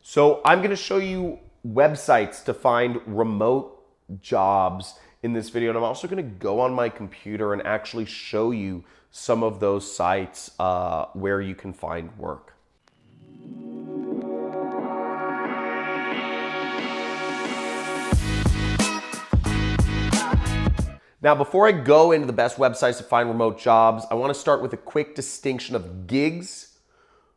So I'm going to show you websites to find remote jobs in this video, and I'm also going to go on my computer and actually show you some of those sites where you can find work. Now, before I go into the best websites to find remote jobs, I want to start with a quick distinction of gigs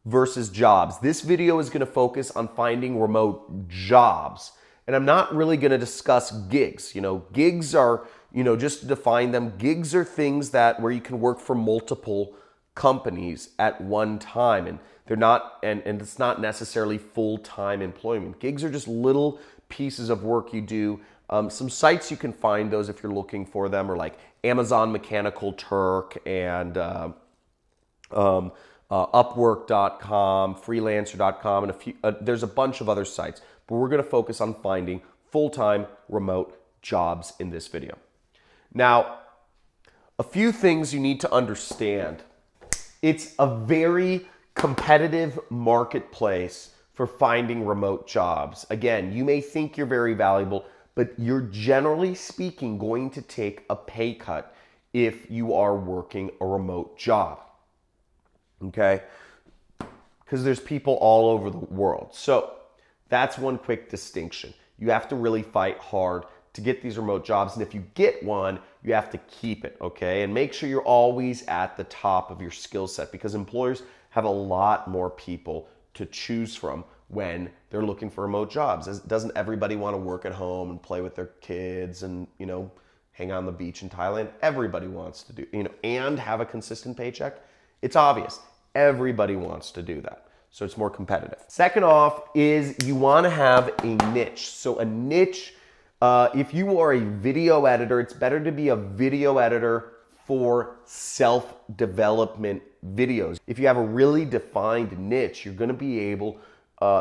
versus jobs. This video is going to focus on finding remote jobs. And I'm not really going to discuss gigs. Gigs are, just to define them, gigs are things where you can work for multiple companies at one time. And they're not, and it's not necessarily full-time employment. Gigs are just little pieces of work you do. Some sites you can find those if you're looking for them are like Amazon Mechanical Turk and Upwork.com, Freelancer.com, and there's a bunch of other sites. But we're going to focus on finding full-time remote jobs in this video. Now, a few things you need to understand. It's a very competitive marketplace for finding remote jobs. Again, you may think you're very valuable, but you're generally speaking going to take a pay cut if you are working a remote job. Okay? Because there's people all over the world. So that's one quick distinction. You have to really fight hard to get these remote jobs. And if you get one, you have to keep it, okay? And make sure you're always at the top of your skill set because employers have a lot more people to choose from when they're looking for remote jobs. Doesn't everybody want to work at home and play with their kids and, hang out on the beach in Thailand? Everybody wants to do, and have a consistent paycheck. It's obvious. Everybody wants to do that. So it's more competitive. Second off is you want to have a niche. So a niche, if you are a video editor, it's better to be a video editor for self-development videos. If you have a really defined niche, you're going to be able,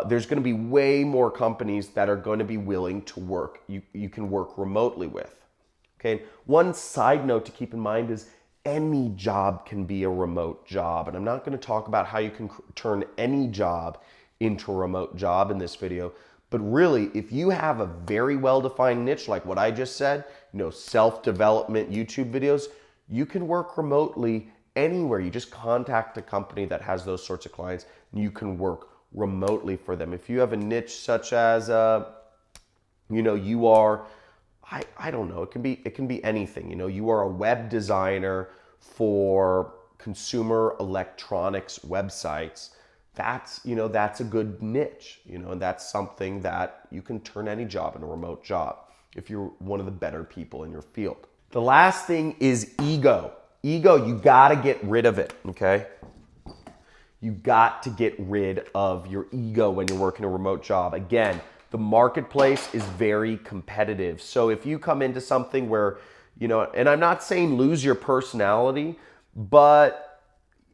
there's going to be way more companies that are going to be willing to work. You can work remotely with. Okay. One side note to keep in mind is any job can be a remote job. And I'm not going to talk about how you can turn any job into a remote job in this video. But really, if you have a very well-defined niche, like what I just said, self-development YouTube videos, you can work remotely anywhere. You just contact a company that has those sorts of clients and you can work remotely for them. If you have a niche such as, you are, I don't know, it can be anything. You are a web designer for consumer electronics websites. That's a good niche, and that's something that you can turn any job into a remote job if you're one of the better people in your field. The last thing is ego. Ego, you got to get rid of it, okay? You got to get rid of your ego when you're working a remote job. Again, the marketplace is very competitive. So if you come into something where, and I'm not saying lose your personality, but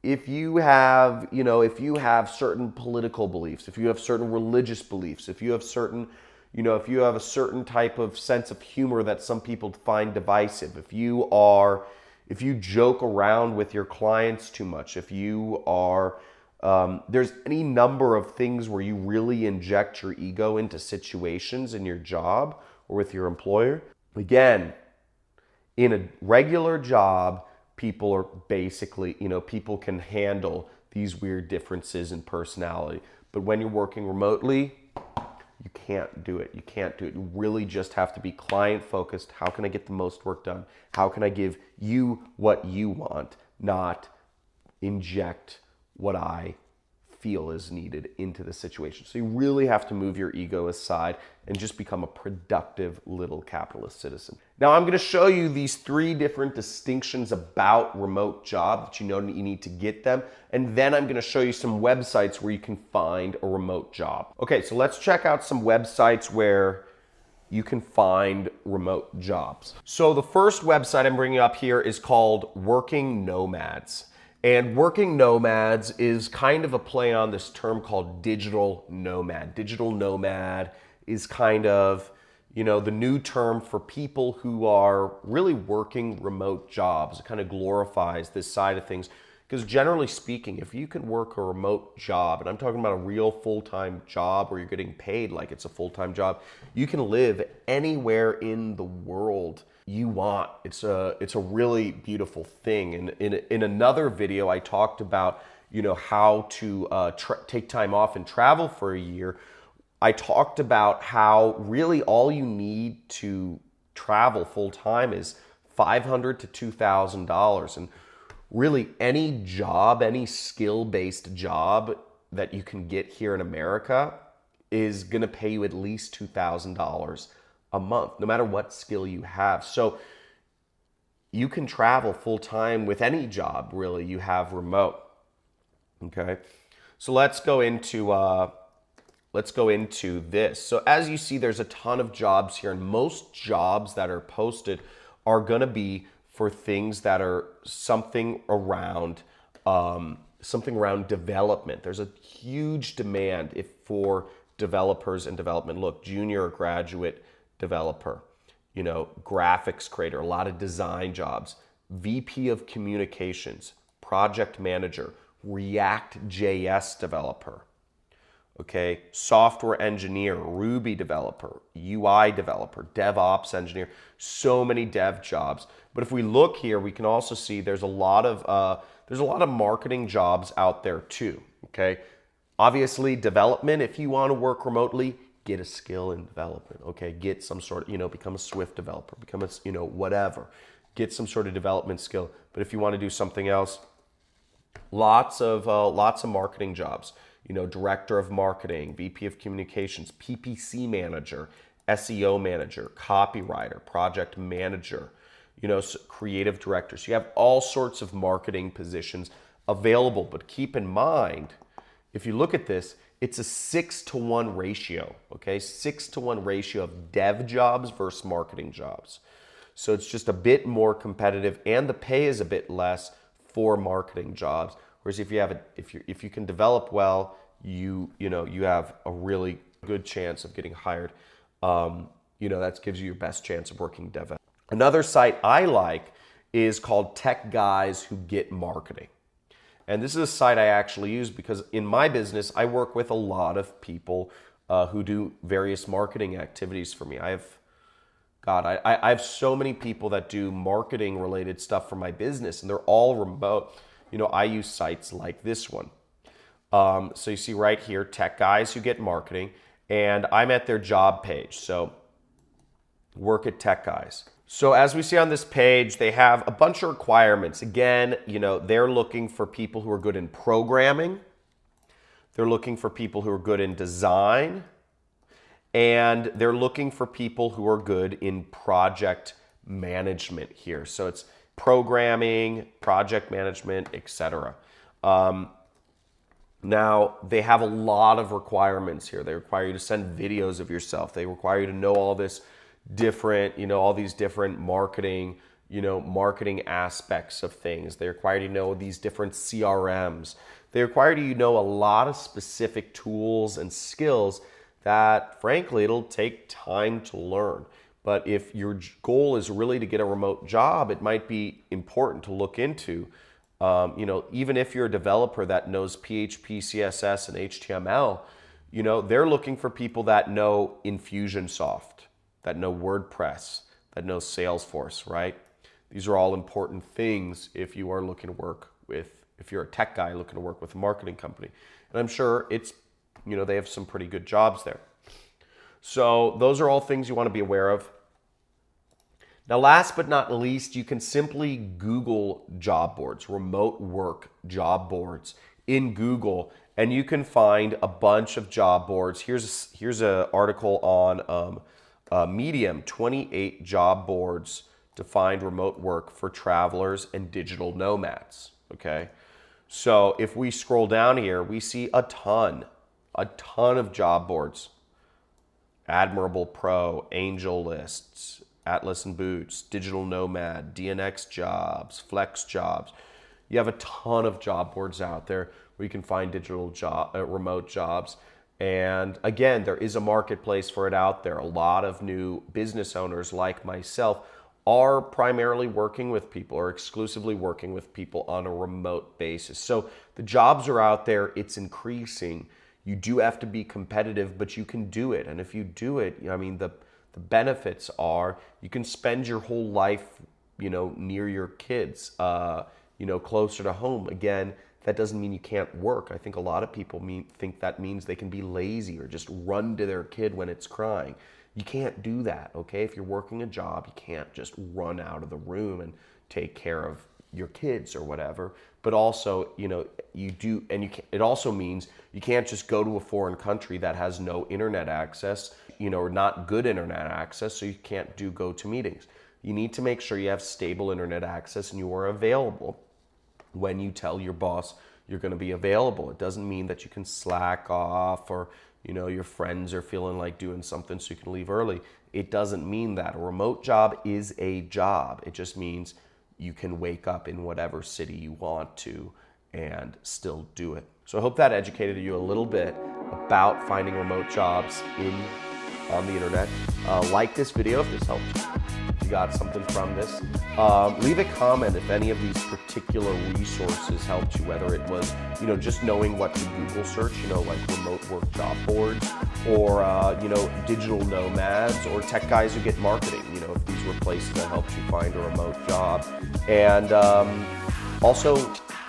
if you have, if you have certain political beliefs, if you have certain religious beliefs, if you have certain, if you have a certain type of sense of humor that some people find divisive, if you joke around with your clients too much, if you are, there's any number of things where you really inject your ego into situations in your job or with your employer. Again, in a regular job, people are basically, people can handle these weird differences in personality. But when you're working remotely, you can't do it. You can't do it. You really just have to be client focused. How can I get the most work done? How can I give you what you want, not inject what I feel is needed into the situation. So you really have to move your ego aside and just become a productive little capitalist citizen. Now I'm going to show you these 3 different distinctions about remote jobs that you need to get them. And then I'm going to show you some websites where you can find a remote job. Okay, so let's check out some websites where you can find remote jobs. So the first website I'm bringing up here is called Working Nomads. And Working Nomads is kind of a play on this term called digital nomad. Digital nomad is kind of, the new term for people who are really working remote jobs. It kind of glorifies this side of things. Because generally speaking, if you can work a remote job, and I'm talking about a real full-time job where you're getting paid like it's a full-time job, you can live anywhere in the world you want. It's a really beautiful thing. And in another video, I talked about, you know, how to take time off and travel for a year. I talked about how really all you need to travel full-time is $500 to $2,000. And really any job, any skill-based job that you can get here in America is going to pay you at least $2,000 a month, no matter what skill you have. So you can travel full-time with any job, really, you have remote. Okay, so let's go into this. So as you see, there's a ton of jobs here, and most jobs that are posted are going to be for things that are something around development. There's a huge demand for developers and development. Look, junior or graduate developer, you know, graphics creator, a lot of design jobs, VP of communications, project manager, React.js developer, okay, software engineer, Ruby developer, UI developer, DevOps engineer, so many dev jobs. But if we look here, we can also see there's a lot of marketing jobs out there too, okay? Obviously, development, if you want to work remotely, get a skill in development, okay? Get some sort of, you know, become a Swift developer, become a, you know, whatever. Get some sort of development skill. But if you want to do something else, lots of marketing jobs. You know, director of marketing, VP of communications, PPC manager, SEO manager, copywriter, project manager, you know, creative director. So you have all sorts of marketing positions available. But keep in mind, if you look at this, it's a 6-to-1 ratio, okay? 6-to-1 ratio of dev jobs versus marketing jobs. So it's just a bit more competitive, and the pay is a bit less for marketing jobs. Whereas if you can develop well, you have a really good chance of getting hired. You know, that gives you your best chance of working dev. Another site I like is called Tech Guys Who Get Marketing. And this is a site I actually use because in my business, I work with a lot of people who do various marketing activities for me. I have so many people that do marketing related stuff for my business, and they're all remote. You know, I use sites like this one. So you see right here, Tech Guys Who Get Marketing, and I'm at their job page. So work at Tech Guys. So as we see on this page, they have a bunch of requirements. Again, you know, they're looking for people who are good in programming. They're looking for people who are good in design. And they're looking for people who are good in project management here. So it's programming, project management, etc. Now, they have a lot of requirements here. They require you to send videos of yourself. They require you to know all this different, you know, all these different marketing aspects of things. They require you to know these different CRMs. They require you to know a lot of specific tools and skills that, frankly, it'll take time to learn. But if your goal is really to get a remote job, it might be important to look into, you know, even if you're a developer that knows PHP, CSS, and HTML, you know, they're looking for people that know Infusionsoft, that know WordPress, that know Salesforce, right? These are all important things if you are looking to work with, if you're a tech guy looking to work with a marketing company. And I'm sure it's, you know, they have some pretty good jobs there. So those are all things you want to be aware of. Now, last but not least, you can simply Google job boards, remote work job boards in Google, and you can find a bunch of job boards. Here's an article on Medium, 28 job boards to find remote work for travelers and digital nomads, okay? So if we scroll down here, we see a ton of job boards. Admirable Pro, Angel Lists, Atlas and Boots, Digital Nomad, DNX Jobs, Flex Jobs. You have a ton of job boards out there where you can find remote jobs. And again, there is a marketplace for it out there. A lot of new business owners like myself are primarily working with people or exclusively working with people on a remote basis. So the jobs are out there, it's increasing. You do have to be competitive, but you can do it. And if you do it, I mean, the benefits are you can spend your whole life, near your kids, closer to home. Again, that doesn't mean you can't work. I think a lot of people think that means they can be lazy or just run to their kid when it's crying. You can't do that, okay? If you're working a job, you can't just run out of the room and take care of your kids or whatever. But also, you do, and it also means you can't just go to a foreign country that has no internet access, or not good internet access, so you can't do GoToMeetings. You need to make sure you have stable internet access and you are available when you tell your boss you're going to be available. It doesn't mean that you can slack off or, your friends are feeling like doing something so you can leave early. It doesn't mean that. A remote job is a job. It just means you can wake up in whatever city you want to and still do it. So I hope that educated you a little bit about finding remote jobs on the internet. Like this video if this helped you. If you got something from this. Leave a comment if any of these particular resources helped you, whether it was, just knowing what to Google search, like remote work job boards, or, digital nomads, or tech guys who get marketing, if these were places that helped you find a remote job. And also,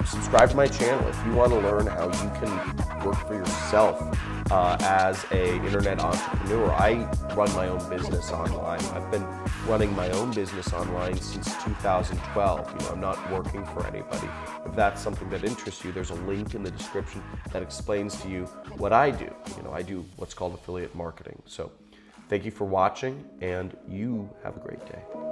subscribe to my channel if you want to learn how you can work for yourself as an internet entrepreneur. I run my own business online. I've been running my own business online since 2012. I'm not working for anybody. If that's something that interests you, there's a link in the description that explains to you what I do. I do what's called affiliate marketing. So thank you for watching, and you have a great day.